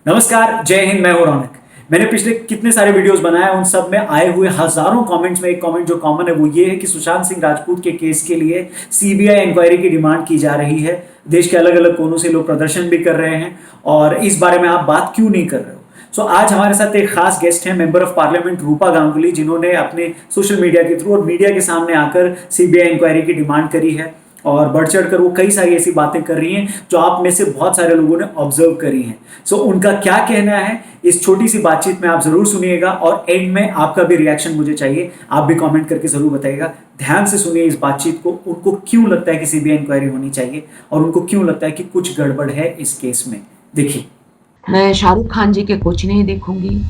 नमस्कार, जय हिंद। मैं हूं रौनक। मैंने पिछले कितने सारे वीडियोस बनाए, उन सब में आए हुए हजारों कमेंट्स में एक कमेंट जो कॉमन है वो ये है कि सुशांत सिंह राजपूत के केस के लिए सीबीआई इंक्वायरी की डिमांड की जा रही है। देश के अलग अलग कोनों से लोग प्रदर्शन भी कर रहे हैं और इस बारे में आप बात क्यों नहीं कर रहे हो। सो आज हमारे साथ एक खास गेस्ट हैं, मेंबर ऑफ पार्लियामेंट रूपा गांगुली, जिन्होंने अपने सोशल मीडिया के थ्रू और मीडिया के सामने आकर सीबीआई इंक्वायरी की डिमांड करी है और बढ़ चढ़ कर वो कई सारी ऐसी बातें कर रही हैं जो आप में से बहुत सारे लोगों ने ऑब्जर्व करी हैं। सो उनका क्या कहना है इस छोटी सी बातचीत में आप जरूर सुनिएगा और एंड में आपका भी रिएक्शन मुझे चाहिए। आप भी कमेंट करके जरूर बताइएगा। ध्यान से सुनिए इस बातचीत को। उनको क्यों लगता है कि सीबीआई इंक्वायरी होनी चाहिए और उनको क्यों लगता है कि कुछ गड़बड़ है इस केस में। देखिए, मैं शाहरुख खान जी के कुछ नहीं देखूंगी।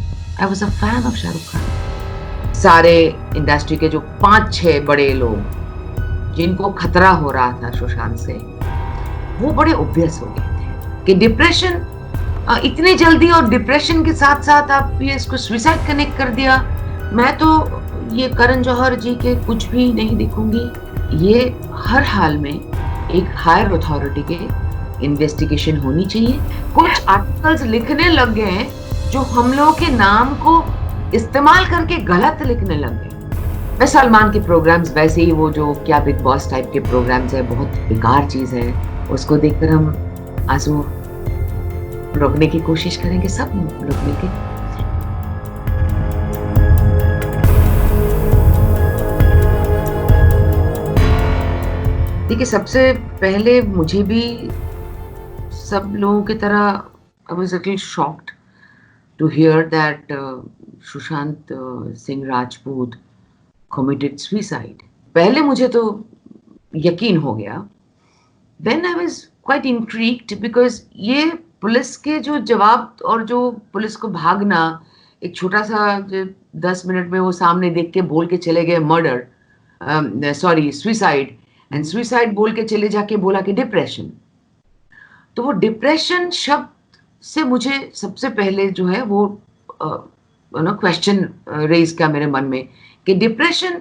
I was a fan of Shahrukh Khan. सारे इंडस्ट्री के जो 5-6 बड़े लोग जिनको खतरा हो रहा था सुशांत से, वो बड़े ऑब्वियस हो गए थे कि डिप्रेशन इतनी जल्दी, और डिप्रेशन के साथ साथ आप ये इसको सुसाइड कनेक्ट कर दिया। मैं तो ये करण जौहर जी के कुछ भी नहीं देखूंगी। ये हर हाल में एक हायर अथॉरिटी के इन्वेस्टिगेशन होनी चाहिए। कुछ आर्टिकल्स लिखने लग गए हैं जो हम लोगों के नाम को इस्तेमाल करके गलत लिखने लग गए। मैं सलमान के प्रोग्राम्स, वैसे ही वो जो क्या बिग बॉस टाइप के प्रोग्राम्स है, बहुत बेकार चीज है। उसको देखकर हम आंसू रोकने की कोशिश करेंगे, सब लोग मिलके। देखिए, सबसे पहले मुझे भी सब लोगों की तरह I was little shocked to hear that Sushant Singh Rajput committed suicide. पहले मुझे तो यकीन हो गया। Then I was quite intrigued because ये पुलिस के जो जवाब और जो पुलिस को भागना, एक छोटा सा 10 मिनट में वो सामने देख के बोल के चले गए murder, sorry suicide, and suicide बोल के चले जाके बोला कि डिप्रेशन। तो वो डिप्रेशन शब्द से मुझे सबसे पहले जो है वो क्वेश्चन रेज किया मेरे मन में कि डिप्रेशन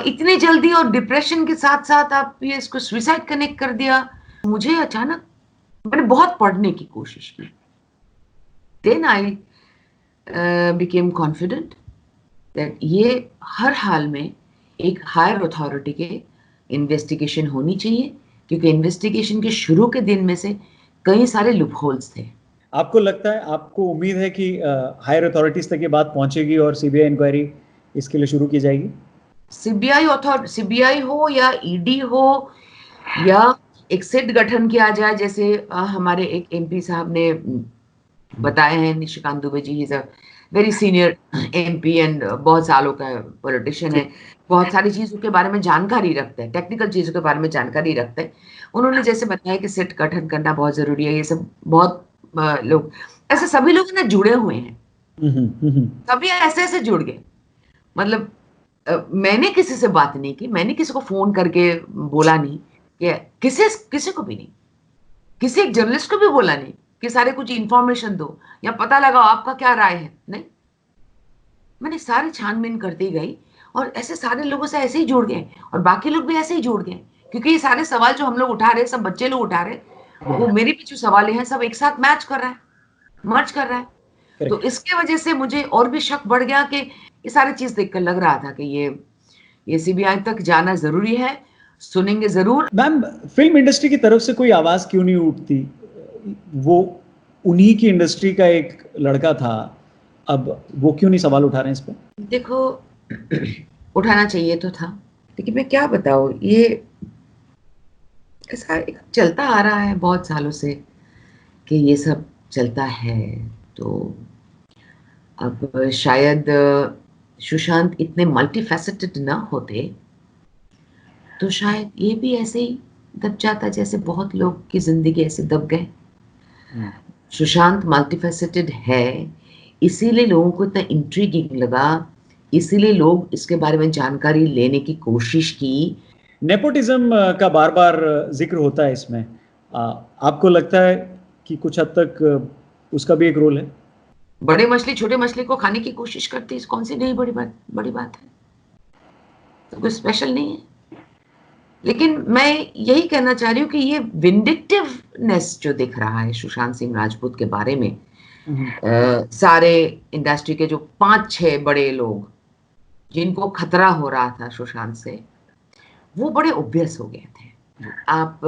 इतनी जल्दी, और डिप्रेशन के साथ साथ आप ये इसको सुसाइड कनेक्ट कर दिया। मुझे अचानक, मैंने बहुत पढ़ने की कोशिश की। Then I became confident that ये हर हाल में एक हायर अथॉरिटी के इन्वेस्टिगेशन होनी चाहिए, क्योंकि इन्वेस्टिगेशन के शुरू के दिन में से कई सारे लूपहोल्स थे। आपको लगता है, आपको उम्मीद है कि हायर अथॉरिटीज तक ये बात पहुंचेगी और सीबीआई इंक्वायरी इसके लिए शुरू की जाएगी? सीबीआई हो या ईडी हो या एक सेट गठन किया जाए, जैसे हमारे एक एमपी साहब ने बताए हैं, Nishikant Dubey ji, is a very senior MP and बहुत सालों का पॉलिटिशियन है, बहुत सारी चीजों के बारे में जानकारी रखते हैं, टेक्निकल चीजों के बारे में जानकारी रखते हैं। उन्होंने जैसे बताया कि सेट गठन करना बहुत जरूरी है। ये सब बहुत लोग, ऐसे सभी लोग ना जुड़े हुए हैं, सभी ऐसे ऐसे जुड़ गए। मतलब मैंने किसी से बात नहीं की, मैंने किसी को फोन करके बोला नहीं, कि किसी को भी नहीं, किसी एक जर्नलिस्ट को भी बोला नहीं कि सारे कुछ इंफॉर्मेशन दो या पता लगाओ आपका क्या राय है। नहीं, मैंने सारी छानबीन करती गई और ऐसे सारे लोगों से ऐसे ही जुड़ गए और बाकी लोग भी ऐसे ही जुड़ गए, क्योंकि ये सारे सवाल जो हम लोग उठा रहे हैं, सब बच्चे लोग उठा रहे हैं, वो मेरे भी जो सवाल हैं सब एक साथ मैच कर रहा है, मर्ज कर रहा है। तो इसके वजह से मुझे और भी शक बढ़ गया कि ये सारी चीज देखकर लग रहा था कि ये सीबीआई तक जाना जरूरी है, सुनेंगे जरूर। मैम, फिल्म इंडस्ट्री की तरफ से कोई आवाज क्यों नहीं उठती? वो उन्हीं की इंडस्ट्री का एक लड़का था, अब वो क्यों नहीं सवाल उठा रहे हैं इस पर? देखो, उठाना चाहिए तो था, लेकिन मैं क्या बताऊं, ये ऐसा चलता आ रहा है बहुत सालों से कि ये सब चलता है। तो अब शायद सुशांत इतने मल्टीफैसेटेड ना होते तो शायद ये भी ऐसे ही दब जाता, जैसे बहुत लोग की जिंदगी ऐसे दब गए। सुशांत मल्टीफैसेटेड है, इसीलिए लोगों को इतना इंट्रिगिंग लगा, इसीलिए लोग इसके बारे में जानकारी लेने की कोशिश की। नेपोटिज्म का बार बार जिक्र होता है इसमें। आपको लगता है कि कुछ हद तक उसका भी एक रोल है? बड़े मछली छोटे मछली को खाने की कोशिश करती है, कौन सी नई बड़ी बात है, तो कुछ स्पेशल नहीं है। लेकिन मैं यही कहना चाह रही हूँ कि ये विंडिक्टिवनेस जो दिख रहा है सुशांत सिंह राजपूत के बारे में, सारे इंडस्ट्री के जो 5-6 बड़े लोग जिनको खतरा हो रहा था सुशांत से, वो बड़े ऑब्वियस हो गए थे। आप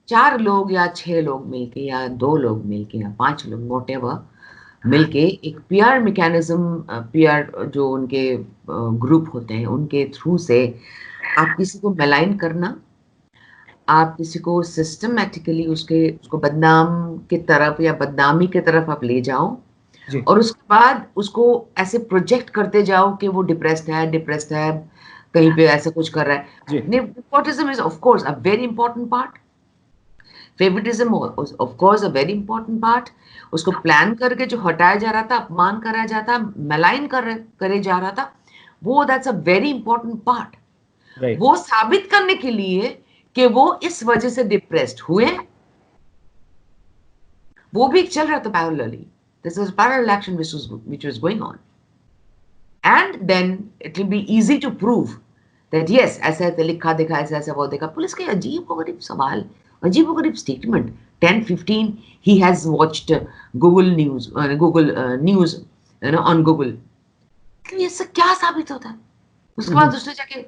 4 लोग या 6 लोग मिलके या 2 लोग मिलके या 5 लोग व्हाटएवर मिलके एक पीआर मैकेनिज्म, पीआर जो उनके ग्रुप होते हैं उनके थ्रू से आप किसी को मेलाइन करना, आप किसी को सिस्टमैटिकली उसको बदनाम की तरफ या बदनामी की तरफ आप ले जाओ जी। और उसके बाद उसको ऐसे प्रोजेक्ट करते जाओ कि वो डिप्रेस्ड है, कहीं पे ऐसा कुछ कर रहा जी। है। Nepotism is of course a very important part, favouritism of course a very important part. उसको प्लान करके जो हटाया जा रहा था, अपमान कराया जाता, मेलाइन करे जा रहा था, वो that's a very important part. Right. वो साबित करने के लिए कि वो इस वजह से डिप्रेस्ड हुए, वो भी चल रहा था parallelly. This is parallel action which was going on, and then it will be easy to prove that yes, ऐसा ऐसा लिखा देखा, ऐसा ऐसा वो देखा। पुलिस के अजीब-ओ-गरीब सवाल, अजीब-ओ-गरीब statement. 10-15 he has watched Google News, News, on Google। तो ये सब क्या साबित होता है? उसके बाद उसने जाके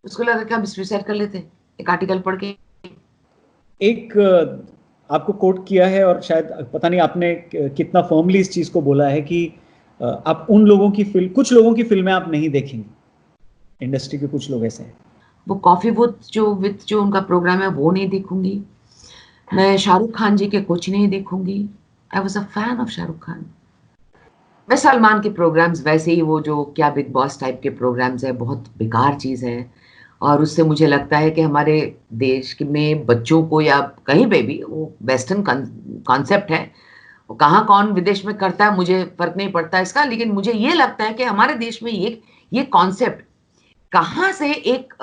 उसको लगा कि हम सुसाइड कर लेते, एक आर्टिकल पढ़ के। एक आपको कोट किया है और शायद पता नहीं आपने कितना फर्मली इस चीज को बोला है कि आप उन लोगों की फिल्म, कुछ लोगों की फिल्में आप नहीं देखेंगे, इंडस्ट्री के कुछ लोग ऐसे हैं। वो कॉफी विथ जो उनका प्रोग्राम है वो नहीं देखूंगी। मैं शाहरुख खान जी के कुछ नहीं देखूंगी। I was a fan of Shahrukh Khan. मैं सलमान के प्रोग्राम्स, वैसे ही वो जो क्या बिग बॉस टाइप के प्रोग्राम्स है, बहुत बेकार चीज़ है और उससे मुझे लगता है कि हमारे देश में बच्चों को या कहीं पे भी वो वेस्टर्न कॉन्सेप्ट है। वो कहाँ कौन विदेश में करता है मुझे फ़र्क नहीं पड़ता इसका, लेकिन मुझे ये लगता है कि हमारे देश में ये कॉन्सेप्ट कहाँ से एक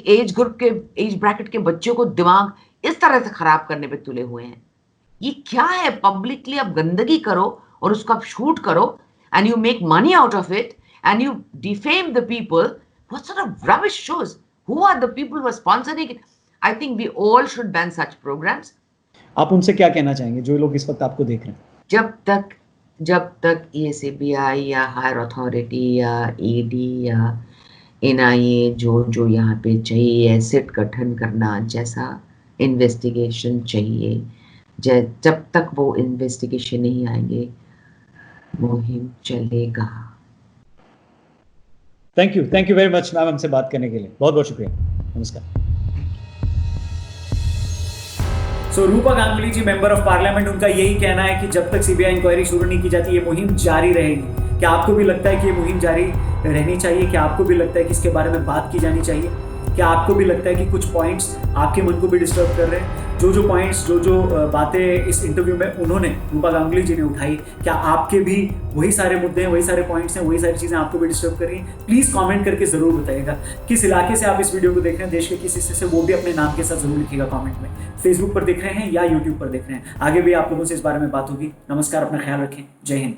एज ग्रुप के, एज ब्रैकेट के बच्चों को दिमाग इस तरह से खराब करने पे तुले हुए हैं। ये क्या है? पब्लिकली आप गंदगी करो और उसको आप शूट करो and you make money out of it and you defame the people. What sort of rubbish shows? Who are the people who are sponsoring it? I think we all should ban such programs. आप उनसे क्या कहना चाहेंगे जो लोग इस वक्त आपको देख रहे हैं? जब तक ये सीबीआई या हायर अथॉरिटी या ईडी या एनआईए जो यहाँ पे चाहिए, सिट गठन करना जैसा इन्वेस्टिगेशन चाहिए, जब तक वो इन्वेस्टिगेशन नहीं आएंगे, मुहिम चलेगा। Thank you very much ma'am, हमसे बात करने के लिए बहुत बहुत शुक्रिया। नमस्कार। सो रूपा गांगुली जी, मेंबर ऑफ पार्लियामेंट, उनका यही कहना है कि जब तक सीबीआई इंक्वायरी शुरू नहीं की जाती ये मुहिम जारी रहेगी। क्या आपको भी लगता है कि ये मुहिम जारी रहनी चाहिए? क्या आपको भी लगता है कि इसके बारे में बात की जानी चाहिए? क्या आपको भी लगता है कि कुछ पॉइंट्स आपके मन को भी डिस्टर्ब कर रहे हैं? जो पॉइंट्स, जो बातें इस इंटरव्यू में उन्होंने, रूपा गांगुली जी ने उठाई, क्या आपके भी वही सारे मुद्दे हैं, वही सारे पॉइंट्स हैं, वही सारी चीज़ें आपको भी डिस्टर्ब कर रही हैं? प्लीज़ कमेंट करके ज़रूर बताइएगा किस इलाके से आप इस वीडियो को देख रहे हैं, देश के किस हिस्से से, वो भी अपने नाम के साथ ज़रूर लिखिएगा कमेंट में। फेसबुक पर देख रहे हैं या यूट्यूब पर देख रहे हैं, आगे भी आप लोगों से इस बारे में बात होगी। नमस्कार, अपना ख्याल रखें। जय हिंद।